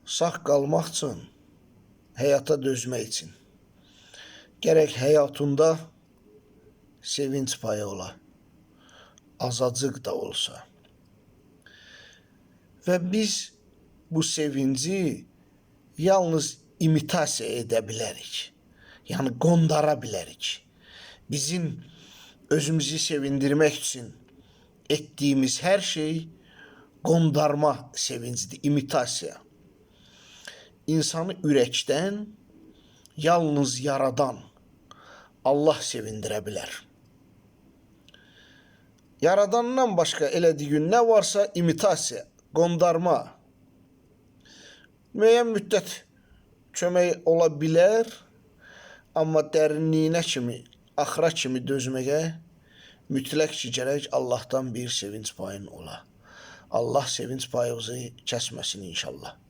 Sağ qalmaq üçün, həyata dözmək üçün gərək həyatında sevinç payı ola, azacıq da olsa. Və biz bu sevinci yalnız imitasiya edə bilərik. Yəni qondara bilərik. Bizim özümüzü sevindirmək üçün etdiyimiz hər şey qondarma sevincidir, imitasiya. İnsanı ürəkdən yalnız yaradan Allah sevindirə bilər. Yaradandan başqa elədiyin nə varsa imitasiya, qondarma. Müəyyən müddət kömək ola bilər, amma dərinliyinə kimi, axıra kimi dözməyə mütləq ki, gərək Allahdan bir sevinç payın ola. Allah sevinç payımızı kəsməsin inşallah.